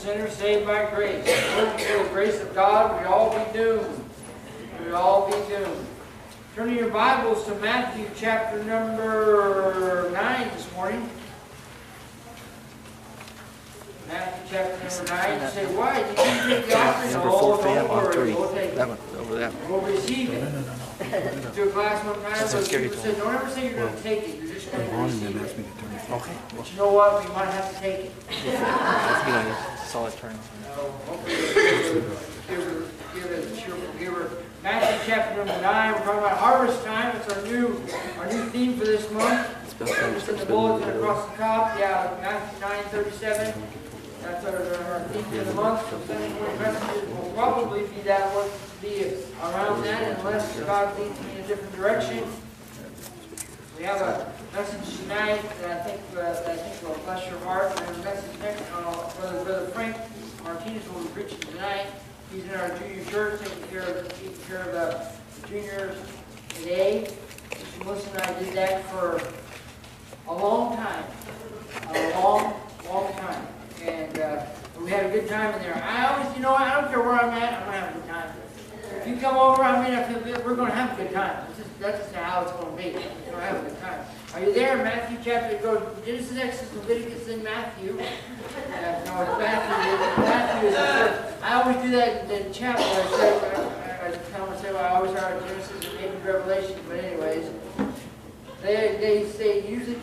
sinner saved by grace. According to the grace of God, we all be doomed. We all be doomed. Turning your Bibles to Matthew chapter number 9 this morning. Matthew chapter number 9. You say, why? Did you take the offering? Number Oh, 4 p.m. don't on worry. 30. We'll take That it. one, over that one. We'll receive it. To a class one time, That's a but scary people say, don't ever say you're going to take it. You're just going to receive it. Okay. But you know what? We might have to take it. That's good idea. Solid turn. Hopefully, give it a cheerful giver. Matthew chapter number 9. We're talking about harvest time. It's our new theme for this month. It's in the bulletin across the top. Yeah, Matthew 9:37. That's our theme for the month. So Sunday morning messages will probably be that one, be around that, unless God leads me in a different direction. We have a message tonight that I think will bless your heart. We have a message next. Brother Frank Martinez will be preaching tonight. He's in our junior church, taking care of the juniors today. Sister Melissa and I did that for a long time, long time, and we had a good time in there. I always, I don't care where I'm at, I'm gonna have a good time. If you come over, we're gonna have a good time. That's just how it's gonna be. We're gonna have a good time. Are you there? Matthew chapter, go Genesis, Exodus, Leviticus, and Matthew. No, it's Matthew is the first. I always do that in chapel. I tell them, I always start at Genesis and maybe Revelation, but anyways. They usually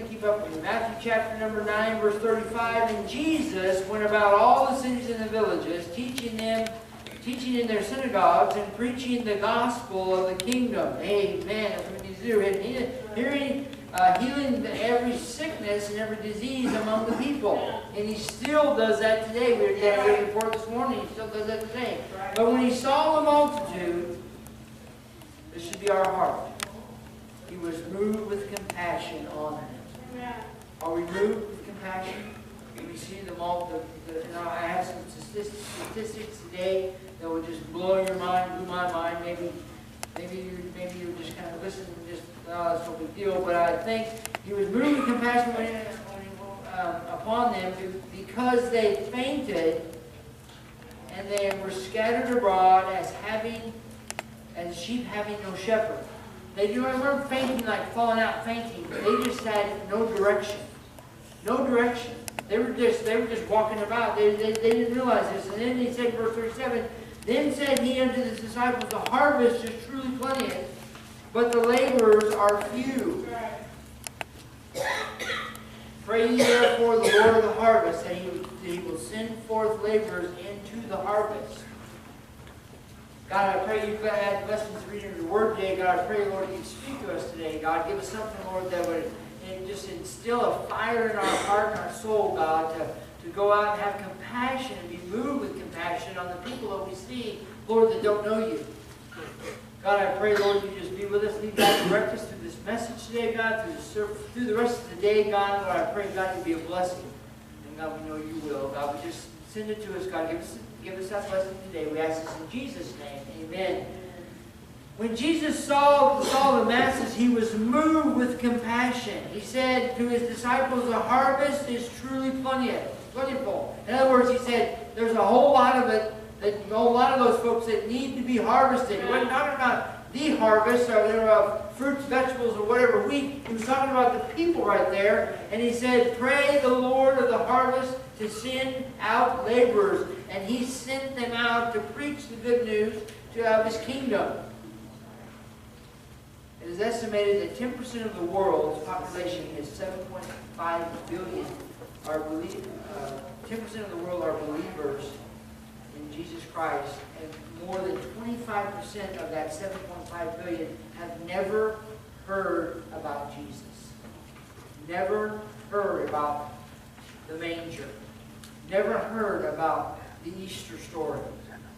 keep up with me. Matthew chapter number 9, verse 35. And Jesus went about all the cities and the villages, teaching in their synagogues and preaching the gospel of the kingdom. Amen. That's what we need to do. Healing every sickness and every disease among the people. And he still does that today. We were getting a report this morning. He still does that today. But when he saw the multitude, this should be our heart. He was moved with compassion on them. Are we moved with compassion? When we see the multitude, I have some statistics today that will just blow your mind, blew my mind. Maybe you just kind of listen and just, well, that's no big deal. But I think he was moved with compassion upon them because they fainted and they were scattered abroad as sheep having no shepherd. They weren't fainting like falling out fainting. They just had no direction. No direction. They were just walking about. They didn't realize this. And then he said, verse 37, then said he unto his disciples, the harvest is truly plenteous, but the laborers are few. Pray ye therefore the Lord of the harvest, that he will send forth laborers into the harvest. God, I pray you add blessings to reading the Word today. God, I pray, Lord, you speak to us today. God, give us something, Lord, that would just instill a fire in our heart and our soul, God, to go out and have compassion and be moved with compassion on the people that we see, Lord, that don't know you. God, I pray, Lord, you just be with us, lead God, direct us through this message today, God, through the rest of the day, God. Lord, I pray, God, you'll be a blessing. And God, we know you will. God, we just send it to us, God. Give us that blessing today. We ask this in Jesus' name. Amen. When Jesus saw the masses, he was moved with compassion. He said to his disciples, the harvest is truly plentiful. In other words, he said, there's a whole lot of it, a whole lot of those folks that need to be harvested. He wasn't talking about the harvest or fruits, vegetables, or whatever wheat. He was talking about the people right there. And he said, pray the Lord of the harvest to send out laborers. And he sent them out to preach the good news of his kingdom. It is estimated that 10% of the world's population is 7.5 billion. 10% of the world are believers in Jesus Christ, and more than 25% of that 7.5 billion have never heard about Jesus. Never heard about the manger. Never heard about the Easter story.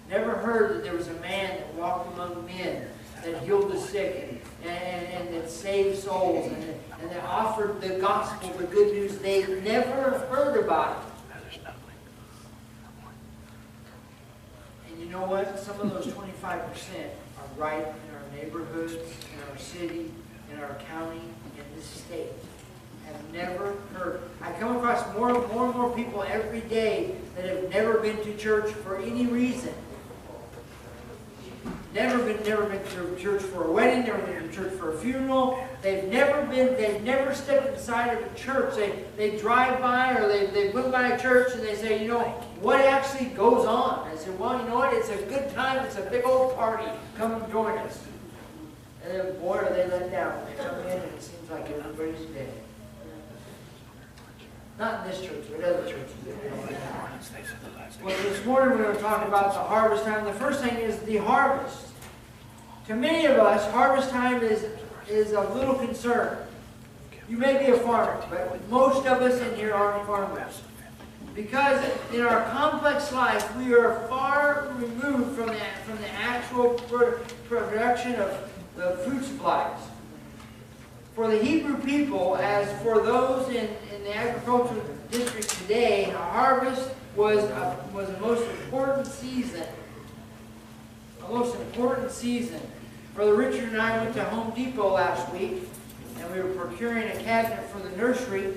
Never heard that there was a man that walked among men, that healed the sick and that saved souls and that offered the gospel, the good news. They never heard about it. And you know what? Some of those 25% are right in our neighborhoods, in our city, in our county, in this state. Have never heard. I come across more and more people every day that have never been to church for any reason. Never been to church for a wedding, never been to church for a funeral. They've never stepped inside of a church. They drive by or they went by a church and they say, you know, what actually goes on? I said, well, you know what, it's a good time, it's a big old party. Come and join us. And then, boy, are they let down. They come in and it seems like everybody's dead. Not in this church, but other churches. Well, this morning we're going to talk about the harvest time. The first thing is the harvest. To many of us, harvest time is a little concern. You may be a farmer, but most of us in here aren't farmers. Because in our complex life, we are far removed from the actual production of the food supplies. For the Hebrew people, as for those in the agricultural district today, a harvest was the most important season. The most important season. Brother Richard and I went to Home Depot last week, and we were procuring a cabinet for the nursery.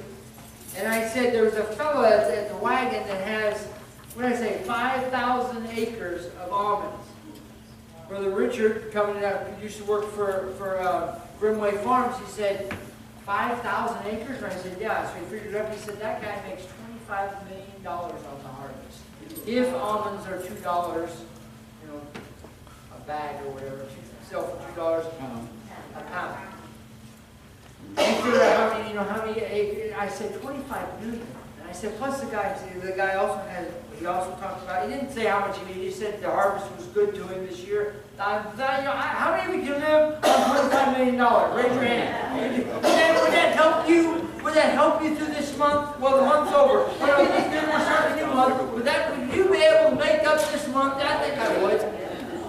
And I said, there was a fellow at the wagon that has, what did I say, 5,000 acres of almonds. Brother Richard, coming up, used to work for Grimway Farms, he said, 5,000 acres? And I said, yeah. So he figured it up. He said, that guy makes $25 million on the harvest. If almonds are $2, you know, a bag or whatever, sell for $2 a pound. He figured out how many acres. I said, 25 million. And I said, plus the guy also talked about, he didn't say how much he needed. He said the harvest was good to him this year. How many of you can live on $25 million? Raise your hand. Would that help you? Would that help you through this month? Well, the month's over. Well, we're starting a new month. Would you be able to make up this month? I think I would.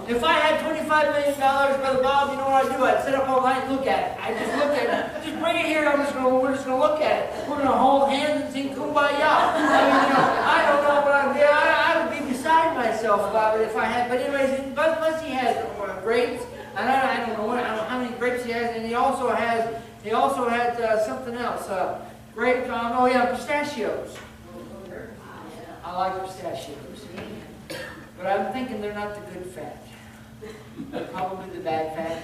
If I had $25 million, Brother Bob, you know what I'd do? I'd sit up all night and look at it. I'd just look at it. Just bring it here. We're just going to look at it. We're going to hold hands and sing Kumbaya. I don't know what I'd do. I would be beside myself about it if I had. But anyways, plus he has grapes. And I don't know how many grapes he has. And he also had something else. Grapes. Oh yeah, pistachios. I like pistachios. But I'm thinking they're not the good fat. Probably the bad fat.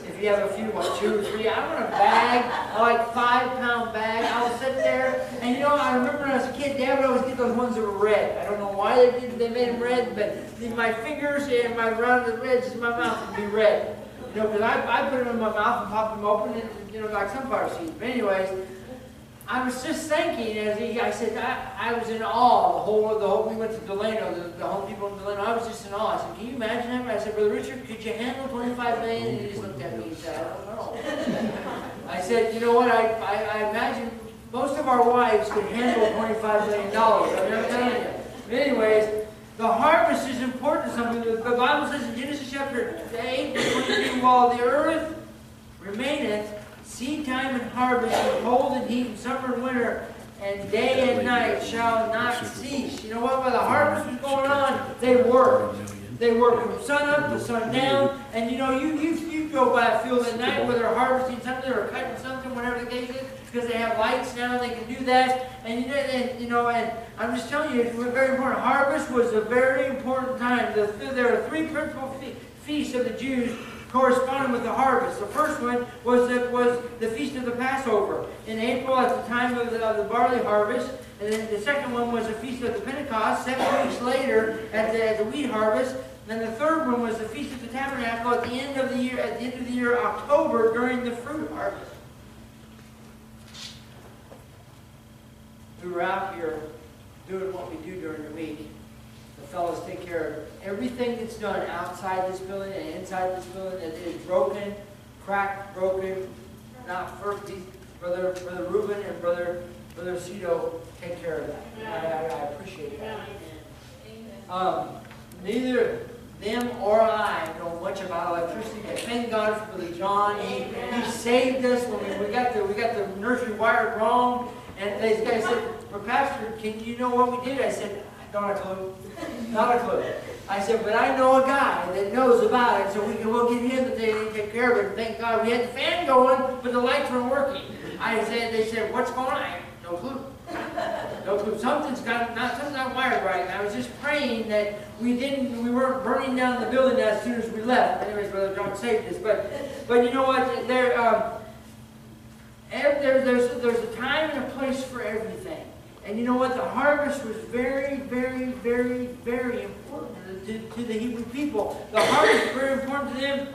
If you have a few, 2 or 3, I want a bag, a like 5-pound bag. I'll sit there, and you know, I remember when I was a kid, Dad would always get those ones that were red. I don't know why they made them red, but my fingers and around the edges of my mouth would be red. You know, because I put them in my mouth and pop them open, and you know, like sunflower seeds. But anyways, I was just thinking, I said, I was in awe. We went to Delano, the Home Depot in Delano. I was just in awe. I said, can you imagine that? I said, Brother Richard, could you handle $25 million? And he just looked at me and said, I don't know. I said, you know what? I imagine most of our wives could handle $25 million. I'm telling you. But anyways, the harvest is important. Something the Bible says in Genesis chapter 8, 22, while the earth remaineth, seed time and harvest, and cold and heat, and summer and winter, and day and night shall not cease. You know what? While the harvest was going on, they worked. They worked from sun up to sun down. And you know, you go by a field at night where they're harvesting something or cutting something, whatever the case is, because they have lights now, they can do that. And I'm just telling you, it's very important. Harvest was a very important time. There are 3 principal feasts of the Jews corresponding with the harvest. The first one was the Feast of the Passover in April at the time of the barley harvest. And then the second one was the Feast of the Pentecost 7 weeks later at the wheat harvest. And then the third one was the Feast of the Tabernacle at the end of the year, October, during the fruit harvest. We were out here doing what we do during the week. The fellows take care of everything that's done outside this building and inside this building that is broken, cracked, broken, not perfect. Brother Reuben and Brother Cito take care of that. I appreciate that. Neither them or I know much about electricity. But thank God for Brother John. He saved us when we got the nursery wired wrong. And these guys said, Pastor, can you know what we did? I said, not a clue. Not a clue. I said, but I know a guy that knows about it, so we'll get him to take care of it. And thank God we had the fan going, but the lights weren't working. They said, what's going on? I had no clue. No clue. Something's not wired was just praying that we weren't burning down the building as soon as we left. Anyways, Brother John saved us. But you know what? There's a time and a place for everything. And you know what? The harvest was very, very, very, very important to the Hebrew people. The harvest was very important to them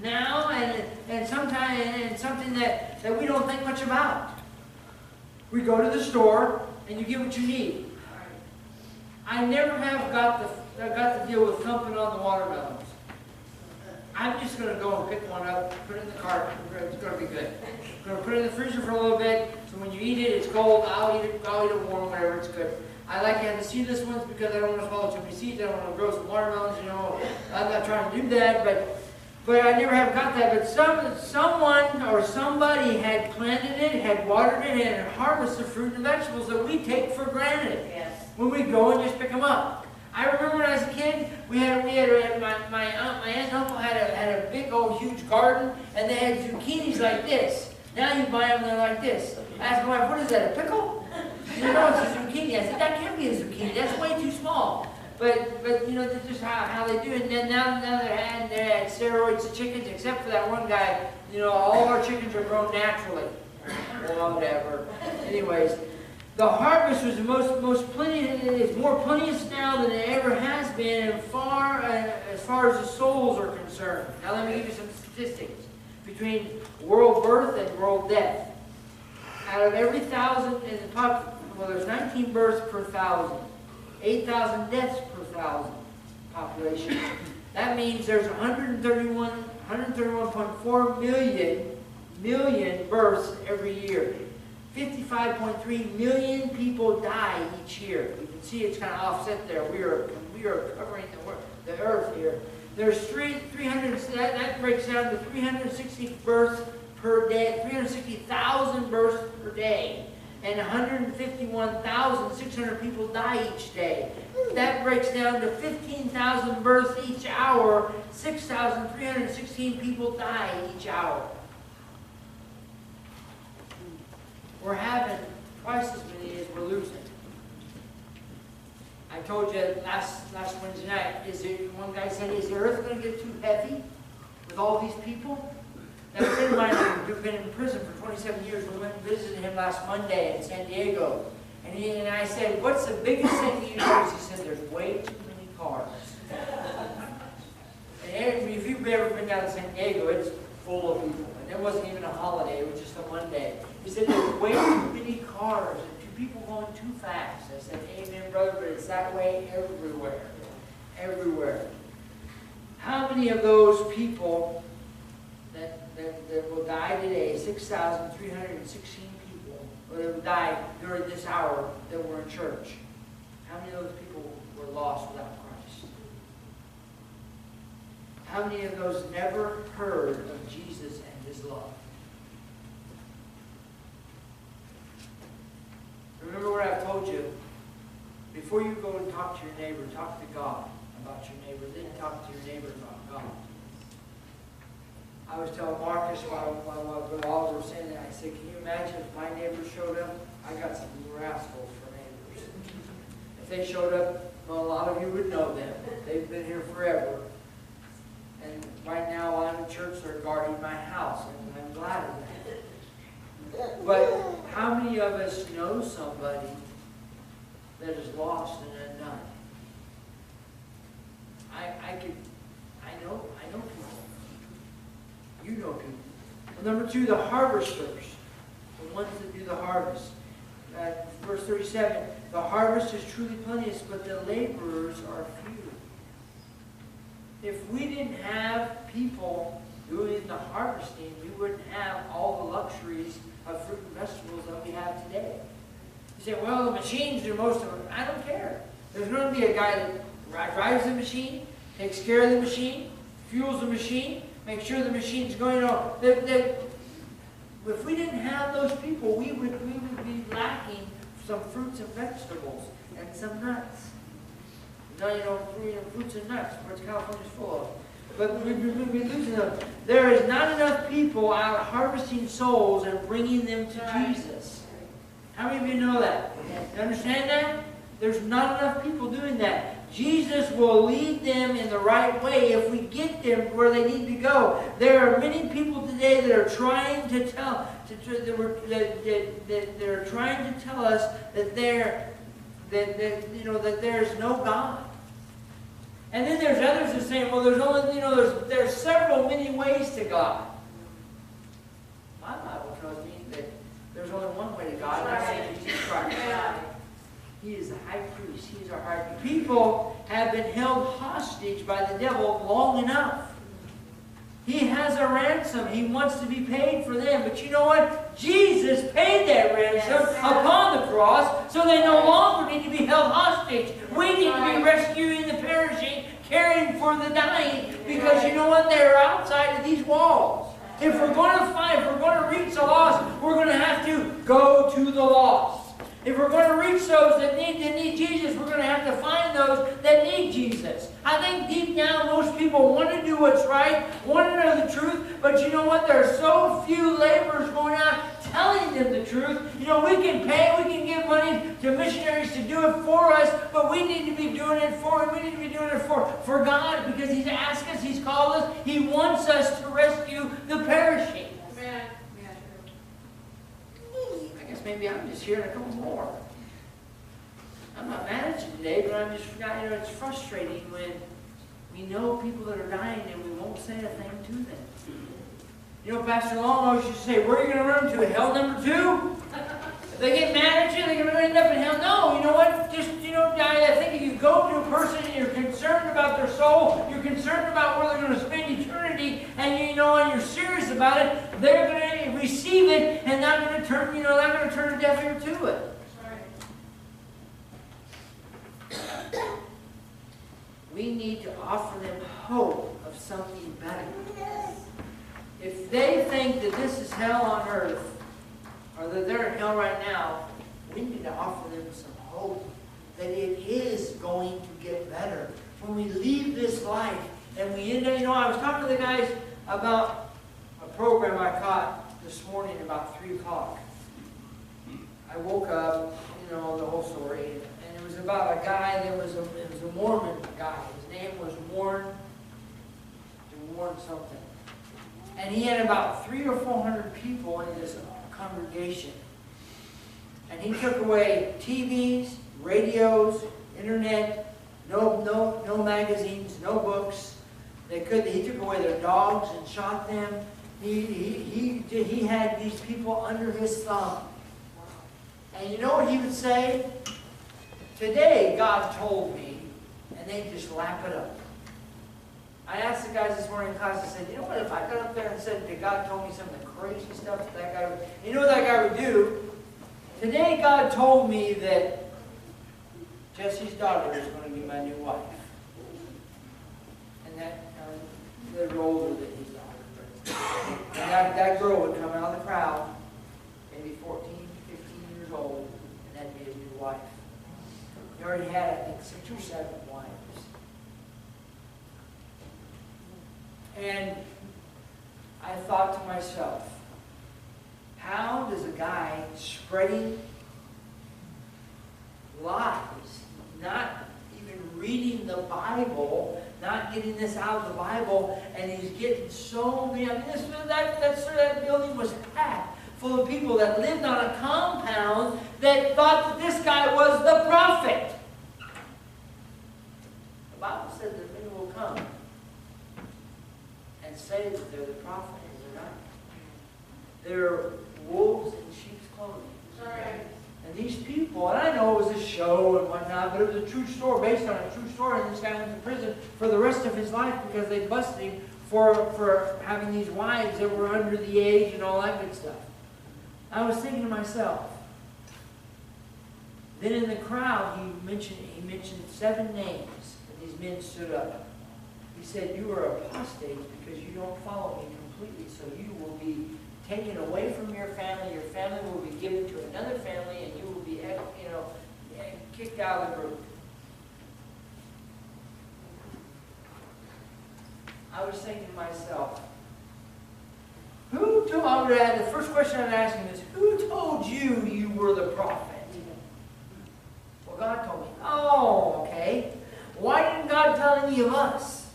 now, and something that we don't think much about. We go to the store and you get what you need. I never have got to deal with thumping on the watermelons. I'm just going to go and pick one up, put it in the cart. It's going to be good. I'm going to put it in the freezer for a little bit, so when you eat it, it's cold. I'll eat it warm, whatever. It's good. I like to have the seedless ones because I don't want to swallow too many seeds. I don't want to grow some watermelons. You know, I'm not trying to do that, but I never have got that. But someone or somebody had planted it, had watered it, and had harvested fruit and vegetables that we take for granted. Yes. When we go and just pick them up. I remember when I was a kid, my aunt and uncle had a big old huge garden, and they had zucchinis like this. Now you buy them, they're like this. I asked my wife, what is that, a pickle? She said, no, it's a zucchini. I said, that can't be a zucchini. That's way too small. But you know, that's just how they do it. And then now they're adding steroids to chickens, except for that one guy. You know, all our chickens are grown naturally. Well, whatever. Anyways, the harvest was most plenteous. It's more plenteous now than it ever has been, as far as the souls are concerned. Now let me give you some statistics between world birth and world death. Out of every 1,000 in the there's 19 births per 1,000, 8,000 deaths per 1,000 population. That means there's 131.4 million births every year. 55.3 million people die each year. You can see it's kind of offset there. We are covering the earth here. There's 300. That breaks down to 360 births per day, 360,000 births per day, and 151,600 people die each day. That breaks down to 15,000 births each hour. 6,316 people die each hour. We're having twice as many as we're losing. I told you last Wednesday night, one guy said, is the earth going to get too heavy with all these people? Now, a friend of mine who's been in prison for 27 years, we went and visited him last Monday in San Diego. And I said, what's the biggest thing you notice? He said, there's way too many cars. And if you've ever been down to San Diego, it's full of people. And it wasn't even a holiday, it was just a Monday. He said, there's way too many cars and people going too fast. I said, amen, brother, but it's that way everywhere. Everywhere. How many of those people that will die today, 6,316 people, that will die during this hour that we're in church, how many of those people were lost without Christ? How many of those never heard of Jesus and His love? Remember what I've told you. Before you go and talk to your neighbor, talk to God about your neighbor. Then talk to your neighbor about God. I was telling Marcus while Oliver was saying that, I said, can you imagine if my neighbor showed up? I got some rascals for neighbors. If they showed up, well, a lot of you would know them. They've been here forever. And right now, while I'm in church, they're guarding my house, and I'm glad of that. But how many of us know somebody that is lost and undone? I know people. You know people. Well, number two, the harvesters, the ones that do the harvest. Verse 37, the harvest is truly plenteous, but the laborers are few. If we didn't have people doing the harvesting, we wouldn't have all the luxuries of fruit and vegetables that we have today. You say, well, the machines do most of it. I don't care. There's going to be a guy that drives the machine, takes care of the machine, fuels the machine, makes sure the machine's going on. If we didn't have those people, we would be lacking some fruits and vegetables and some nuts. Now, fruits and nuts, which California's full of. But we'd be losing them. There is not enough people out harvesting souls and bringing them to Jesus. How many of you know that? You understand that? There's not enough people doing that. Jesus will lead them in the right way if we get them where they need to go. There are many people today that are trying to tell, they're trying to tell us that that there's no God. And then there's others that are saying, well, there's only, there's several many ways to God. My Bible tells me that there's only one way to God, and that's Jesus Christ. He is the high priest. He is our high priest. People have been held hostage by the devil long enough. He has a ransom. He wants to be paid for them. But you know what? Jesus paid that ransom upon the cross, so they no longer need to be held hostage. We need to be rescuing the perishing, caring for the dying, because you know what? They're outside of these walls. If we're going to fight, if we're going to reach the lost, we're going to have to go to the lost. If we're going to reach those that need Jesus, we're going to have to find those that need Jesus. I think deep down most people want to do what's right, want to know the truth, but you know what? There are so few laborers going out telling them the truth. We can pay, we can give money to missionaries to do it for us, but we need to be doing it for Him. We need to be doing it for God, because He's asked us, He's called us, He wants us to rescue the perishing. Amen. Maybe I'm just hearing a couple more. I'm not mad at you today, but I'm just, it's frustrating when we know people that are dying and we won't say a thing to them. Pastor Long always used to say, where are you going to run to? Hell number 2? If they get mad at you, they're going to end up in hell. No, you know what? Just, I think if you go to a person and you're concerned about their soul, you're concerned about where they're going to spend eternity, and you're serious about it, they're going to receive it and not going to turn, not going to turn a deaf ear to it. We need to offer them hope of something better. If they think that this is hell on earth, or that they're in hell right now, we need to offer them some hope that it is going to get better. When we leave this life and we end up, I was talking to the guys about a program I caught this morning about 3 o'clock. I woke up, the whole story, and it was about a guy that was a Mormon guy. His name was Warren something. And he had about 300 or 400 people in his congregation. And he took away TVs, radios, internet, no magazines, no books. He took away their dogs and shot them. He had these people under his thumb. And you know what he would say? Today God told me, and they just lap it up. I asked the guys this morning in class, I said, you know what, if I got up there and said that God told me some of the crazy stuff that guy would, you know what that guy would do? Today God told me that Jesse's daughter is going to be my new wife. And that, they're older than his daughter. And that girl would come out of the crowd, maybe 14, 15 years old, and that'd be his new wife. He already had, I think, 6 or 7 wives. And I thought to myself, how does a guy spreading lies, not even reading the Bible, not getting this out of the Bible, and he's getting so many, that building was packed full of people that lived on a compound that thought that this guy was the prophet. The Bible said that many will come and say that they're the prophet, and they're not. They're wolves in sheep's clothing. Right. And these people, and I know it was a show and whatnot, but it was a true story, based on a true story, and this guy went to prison for the rest of his life because they busted him for having these wives that were under the age and all that good stuff. I was thinking to myself, then in the crowd he mentioned 7 names, and these men stood up. He said, you are apostates because you don't follow me completely, so you will be taken away from your family will be given to another family, and you will be, kicked out of the group. I was thinking to myself, the first question I'd ask him is, who told you you were the prophet? Well, God told me. any of us.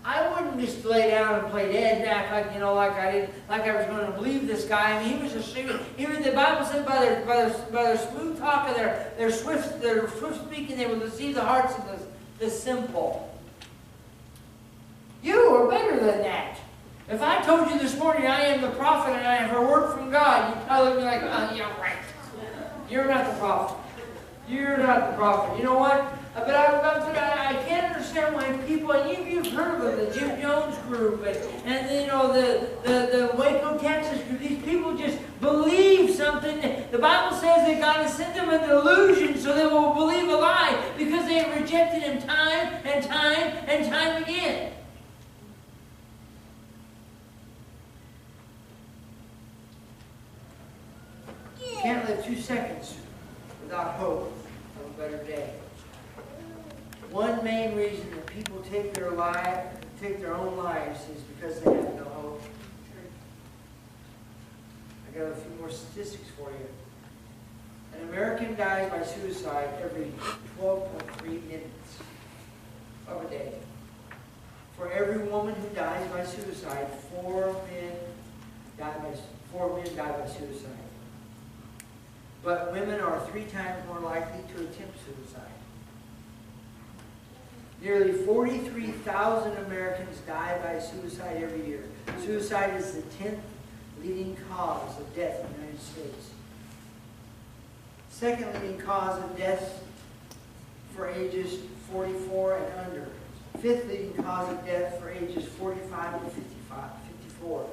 I wouldn't just lay down and play dead and act like, you know, like I was going to believe this guy. I mean, he was a secret. Even the Bible said by their smooth talk and their swift speaking, they will deceive the hearts of the simple. You are better than that. If I told you this morning I am the prophet and I have a word from God, you'd probably be like, oh, yeah, right. You're not the prophet. You're not the prophet. You know what? But I can't understand why people, and you've heard of them, the Jim Jones group, and you know, the Waco, Texas group, these people just believe something. The Bible says that God has sent them an delusion so they will believe a lie because they have rejected Him time and time and time again. You can't live 2 seconds without hope of a better day. One main reason that people take their own lives is because they have no hope. I got a few more statistics for you. An American dies by suicide every 12.3 minutes of a day. For every woman who dies by suicide, 4 men die by suicide. But women are 3 times more likely to attempt suicide. Nearly 43,000 Americans die by suicide every year. Suicide is the 10th leading cause of death in the United States. Second leading cause of death for ages 44 and under. 5th leading cause of death for ages 45 to 54.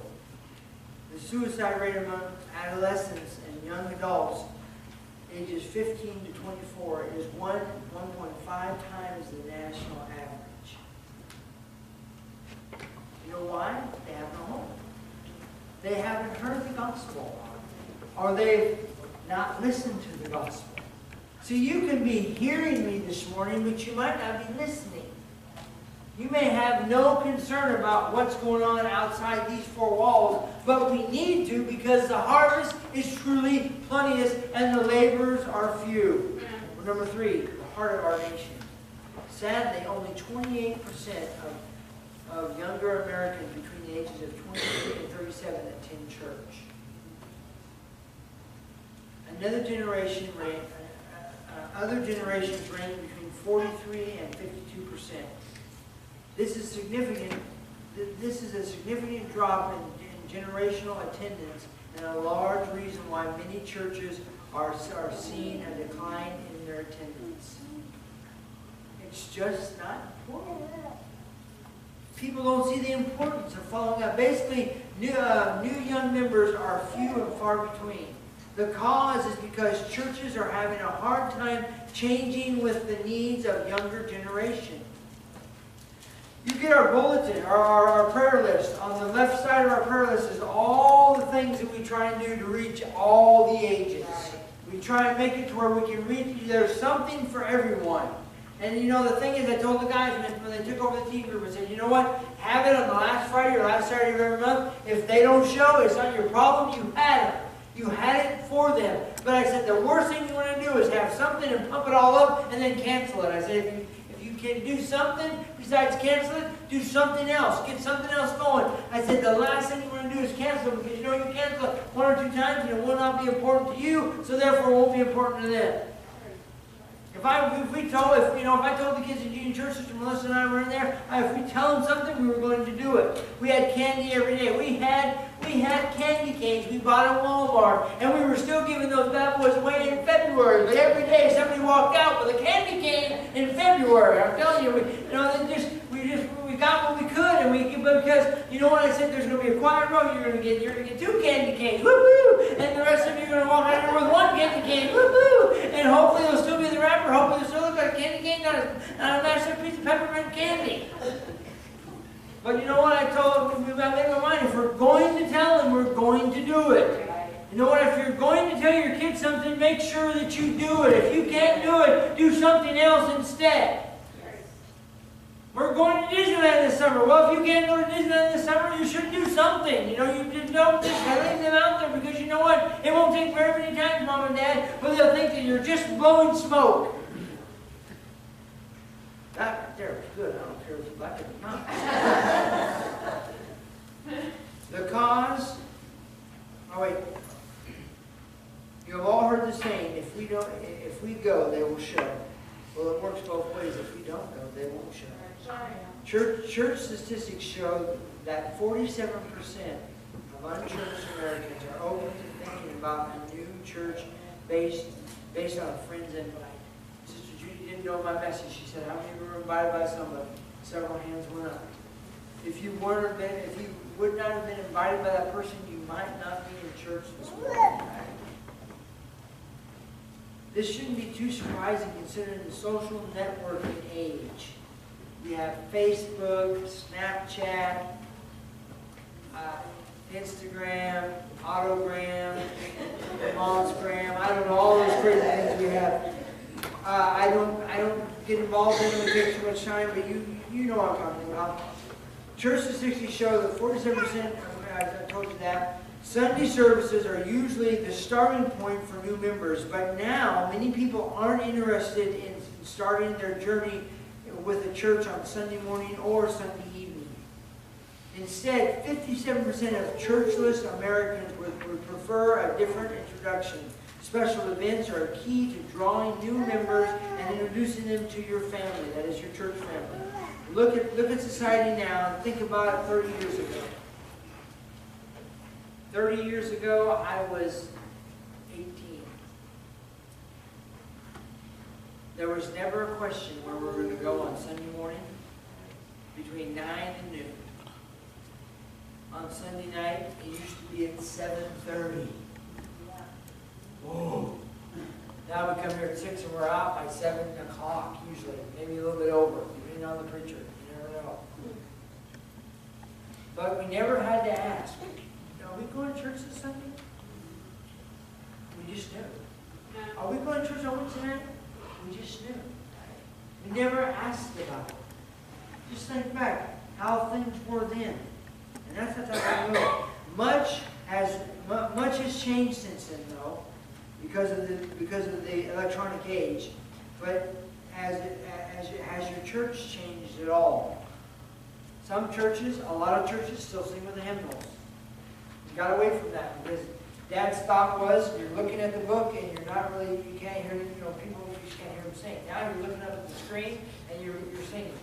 The suicide rate among adolescents and young adults ages 15 to 24 is 1.5 times the national average. You know why? They have no hope. They haven't heard the gospel. Or they've not listened to the gospel. So you can be hearing me this morning, but you might not be listening. You may have no concern about what's going on outside these 4 walls, but we need to because the harvest is truly plenteous and the laborers are few. Number 3, the heart of our nation. Sadly, only 28% of younger Americans between the ages of 23 and 37 attend church. Other generations range between 43 and 52%. This is significant. This is a significant drop in generational attendance and a large reason why many churches are seeing a decline in their attendance. It's just not important. People don't see the importance of following up. Basically, new young members are few and far between. The cause is because churches are having a hard time changing with the needs of younger generation. You get our bulletin, our prayer list. On the left side of our prayer list is all the things that we try and do to reach all the ages. We try and make it to where we can reach, there's something for everyone. And you know, the thing is, I told the guys when they took over the teen group, I said, you know what? Have it on the last Friday or last Saturday of every month. If they don't show, it's not your problem. You had it. You had it for them. But I said, the worst thing you want to do is have something and pump it all up and then cancel it. I said, if you can do something besides cancel it, do something else. Get something else going. I said, the last thing you want to do is cancel it because you know you cancel it 1 or 2 times and it will not be important to you, so therefore it won't be important to them. If I told the kids in junior church, Sister Melissa and I were in there, if we tell them something, we were going to do it. We had candy every day. We had candy canes we bought at Walmart, and we were still giving those bad boys away in February. But every day somebody walked out with a candy cane in February. I'm telling you, we got what we could, and because you know what I said, there's going to be a quiet row. You're going to get 2 candy canes, woo-hoo, and the rest of you are going to walk out here with 1 candy cane, woo-hoo, and hopefully it'll still be the wrapper. Hopefully it'll still look like a candy cane, not a mashed up piece of peppermint candy. But you know what I told them? I made my mind. If we're going to tell them, we're going to do it. You know what? If you're going to tell your kids something, make sure that you do it. If you can't do it, do something else instead. We're going to Disneyland this summer. Well, if you can't go to Disneyland this summer, you should do something. You know, you just don't just leave them out there because you know what? It won't take very many times, Mom and Dad, but they'll think that you're just blowing smoke. That right there. good. I don't care if you like it or not. The cause, oh wait. You have all heard the saying, if we go, they will show. Well, it works both ways. If we don't go, they won't show. Church statistics show that 47% of unchurched Americans are open to thinking about a new church based on a friend's invite. Sister Judy didn't know my message. She said, how many were invited by somebody? Several hands went up. If you would not have been invited by that person, you might not be in church this morning. This shouldn't be too surprising considering the social networking age. We have Facebook, Snapchat, Instagram, Autogram, Monsgram. I don't know, all those crazy things we have. I don't get involved in them and take too much time, but you know what I'm talking about. Church statistics show that 47%, I told you that, Sunday services are usually the starting point for new members, but now many people aren't interested in starting their journey with a church on Sunday morning or Sunday evening. Instead, 57% of churchless Americans would prefer a different introduction. Special events are key to drawing new members and introducing them to your family, that is your church family. Look at society now and think about it 30 years ago. 30 years ago, I was 18. There was never a question where we were going to go on Sunday morning between 9 and noon. On Sunday night, it used to be at 7:30. Whoa. Now we come here at 6 and we're out by 7 o'clock usually, maybe a little bit over, depending on the preacher. You never know. But we never had to ask, are we going to church this Sunday? We just knew. Are we going to church on Wednesday night? We just knew. We never asked about it. Just think back how things were then. And that's not that long ago. Much has changed since then, though, because of the electronic age. But has your church changed at all? Some churches, a lot of churches, still sing with the hymnals. We got away from that because Dad's thought was you're looking at the book and you can't hear, people just can't hear them sing. Now you're looking up at the screen and you're singing.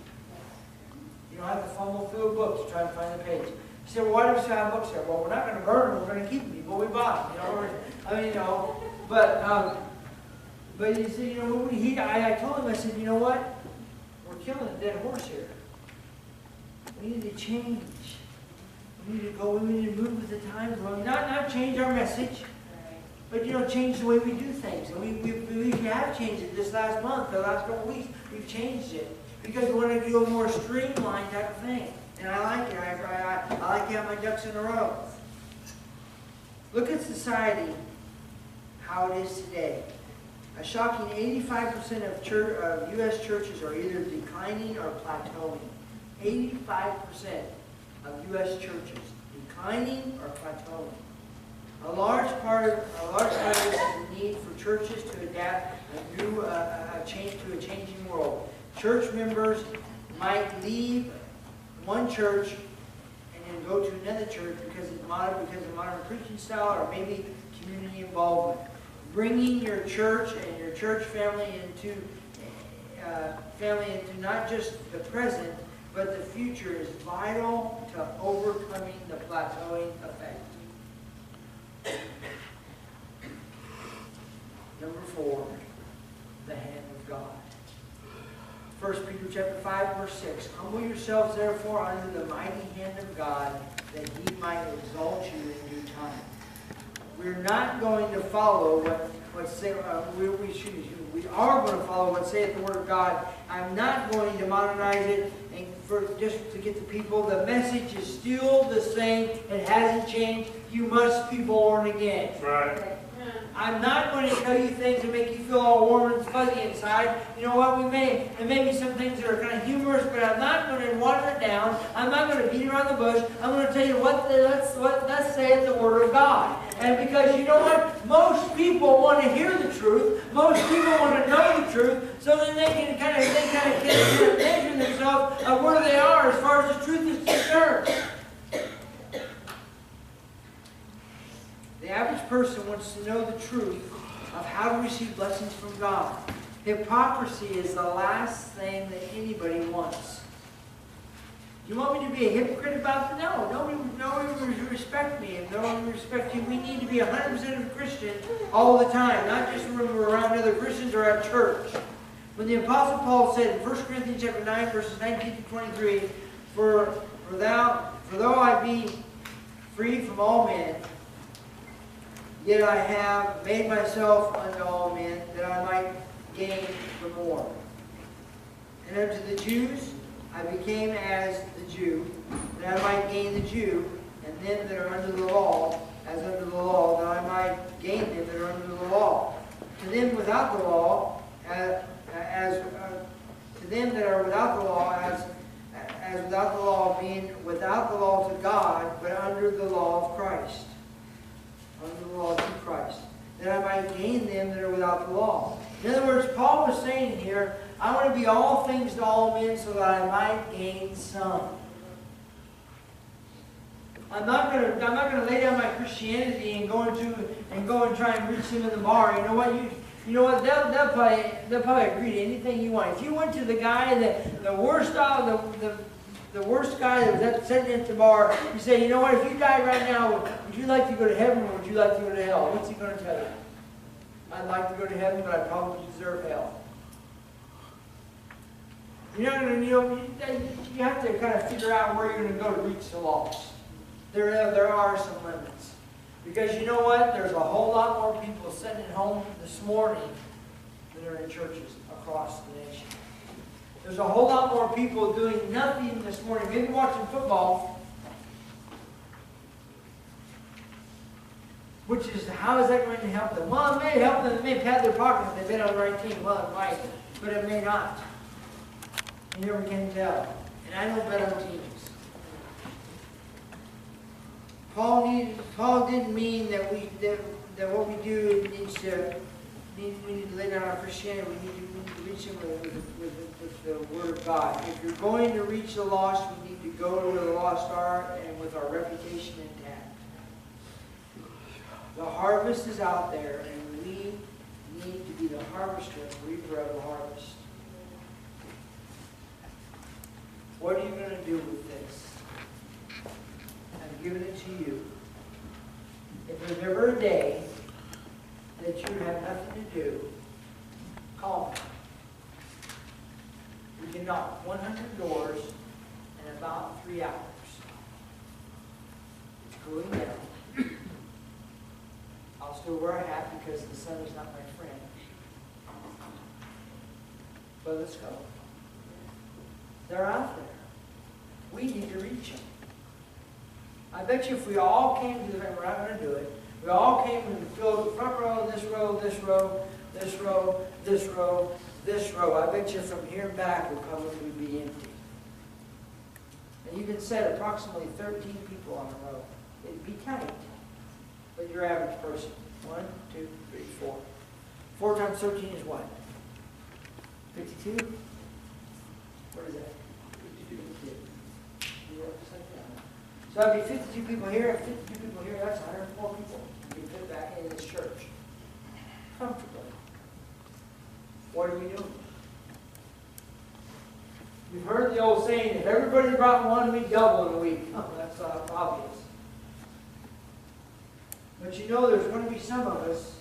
You don't have to fumble through a book to try to find the page. You say, well, why do we still have books there? Well, we're not going to burn them. We're going to keep them. But we bought them. But you see, I told him, I said, you know what? We're killing a dead horse here. We need to change. We need to go. We need to move with the times. Not change our message, but change the way we do things. And we have changed it this last month, the last couple of weeks. We've changed it because we want to do a more streamlined type of thing. And I like it. I like to have my ducks in a row. Look at society, how it is today. A shocking 85% of U.S. churches are either declining or plateauing. 85% of U.S. churches declining or plateauing. A large part of this is the need for churches to adapt to a changing world. Church members might leave one church and then go to another church because of modern preaching style or maybe community involvement. Bringing your church and your church family into not just the present, but the future is vital to overcoming the plateauing effect. Number 4, the hand of God. 1 Peter chapter 5, verse 6. Humble yourselves, therefore, under the mighty hand of God, that He might exalt you in due time. We're not going to follow we are going to follow what saith the Word of God. I'm not going to modernize it and just to get the people. The message is still the same. It hasn't changed. You must be born again. Right. I'm not going to tell you things that make you feel all warm and fuzzy inside. You know what? There may be some things that are kind of humorous, but I'm not going to water it down. I'm not going to beat around the bush. I'm going to tell you what thus saith the Word of God. And because you know what? Most people want to hear the truth. Most people want to know the truth, so then they can kind of measure themselves of where they are as far as the truth is concerned. The average person wants to know the truth of how to receive blessings from God. Hypocrisy is the last thing that anybody wants. You want me to be a hypocrite about it? No. Nobody will respect me, and no one will respect you. We need to be 100% of a Christian all the time, not just when we're around other Christians or at church. When the Apostle Paul said in 1 Corinthians chapter 9, verses 19 to 23, For though I be free from all men, yet I have made myself unto all men, that I might gain the more. And unto the Jews I became as the Jew, that I might gain the Jew, and them that are under the law, as under the law, that I might gain them that are under the law. To them without the law, to them that are without the law, as without the law, being without the law to God, but under the law of Christ. Under the law to Christ, that I might gain them that are without the law. In other words, Paul was saying here, I want to be all things to all men so that I might gain some. I'm not going to lay down my Christianity and go and try and reach them in the bar. You know what? They'll probably agree to anything you want. If you went to the guy the worst guy that was sitting at the bar, you say, you know what? If you died right now, would you like to go to heaven or would you like to go to hell? What's he going to tell you? I'd like to go to heaven, but I probably deserve hell. You're not going to, you have to kind of figure out where you're going to go to reach the lost. There are some limits. Because you know what? There's a whole lot more people sitting at home this morning than are in churches across the nation. There's a whole lot more people doing nothing this morning. Maybe watching football. Which is, how is that going to help them? Well, it may help them. It may pad their pockets if they've been on the right team. Well, it might. But it may not. You never can tell. And I don't bet on teams. Paul didn't mean that what we do needs to we need to lay down our Christianity. We need to reach them with the Word of God. If you're going to reach the lost, we need to go to where the lost are and with our reputation intact. The harvest is out there, and we need to be the harvester and reaper of the harvest. What are you going to do with this? I've given it to you. If there's ever a day that you have nothing to do, call me. We can knock 100 doors in about 3 hours. It's cooling down. I'll still wear a hat because the sun is not my friend. But let's go. They're out there. We need to reach them. I bet you if we all came to the event, we're not going to do it. We all came and filled the front row, this row, this row, this row, this row, this row. I bet you from here back would probably be empty. And you can set approximately 13 people on a row. It'd be tight. But your average person. 1, 2, 3, 4. 4 times 13 is what? 52? What is that? 52. Just like that. So that'd be 52 people here, 52 people here. That's 104 people you can fit back in this church. Comfortably. What are we doing? You've heard the old saying, if everybody brought one, we'd double in a week. Oh, that's obvious. But you know there's going to be some of us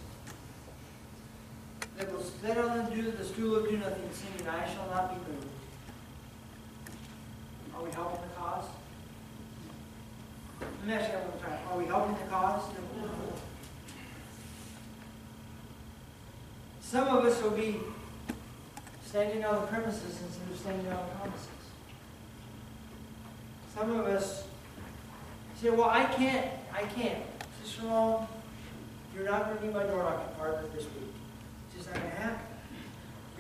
that will sit on the stool of do nothing, singing, I shall not be moved. Are we helping the cause? Let me ask you that one time. Are we helping the cause? No. Some of us will be standing on the premises instead of standing on the promises. Some of us say, well, I can't. Sister Long, you're not going to be my door knocking partner this week. It's just not going to happen.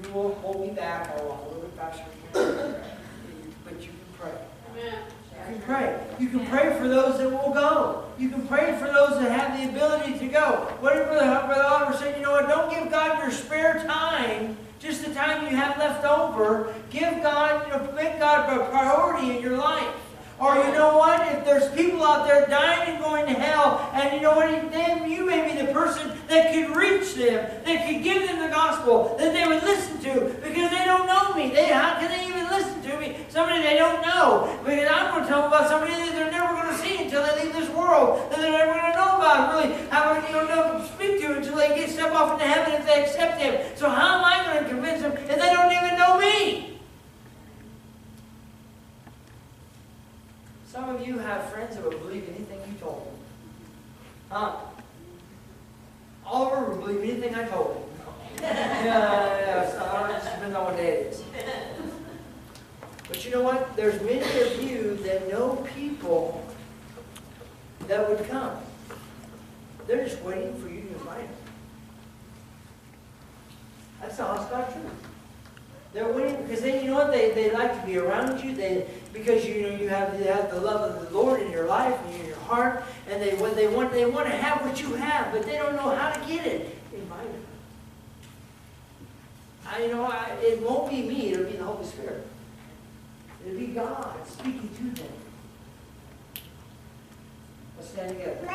You will hold me back. I will walk a little bit faster. But you can pray. Amen. You can pray. You can pray for those that will go. You can pray for those that have the ability to go. What did Brother Oliver say? You know what? Don't give God your spare time just to the time you have left over, give God, make God a priority in your life. Or you know what? If there's people out there dying and going to hell, and you know what? Then you may be the person that could reach them, that could give them the gospel, that they would listen to, because they don't know me. How can they even listen to me? Somebody they don't know. Because I'm going to tell them about somebody that they're never going to see until they leave this world, that they're never going to know about, really, how never speak to until they get step off into heaven if they accept Him. So how am I going to convince them if they don't even know me? Some of you have friends that will believe anything you told them. Huh? Oliver will believe anything I told him. Yeah, it just depends on what day it is. But you know what? There's many of you that know people that would come. They're just waiting for you to invite them. That's the honest God truth. They're waiting because then you know what? They like to be around you. Because you have the love of the Lord in your life and in your heart, and they want to have what you have, but they don't know how to get it. Invite them. It won't be me. It'll be the Holy Spirit. It'll be God speaking to them. Let's stand together.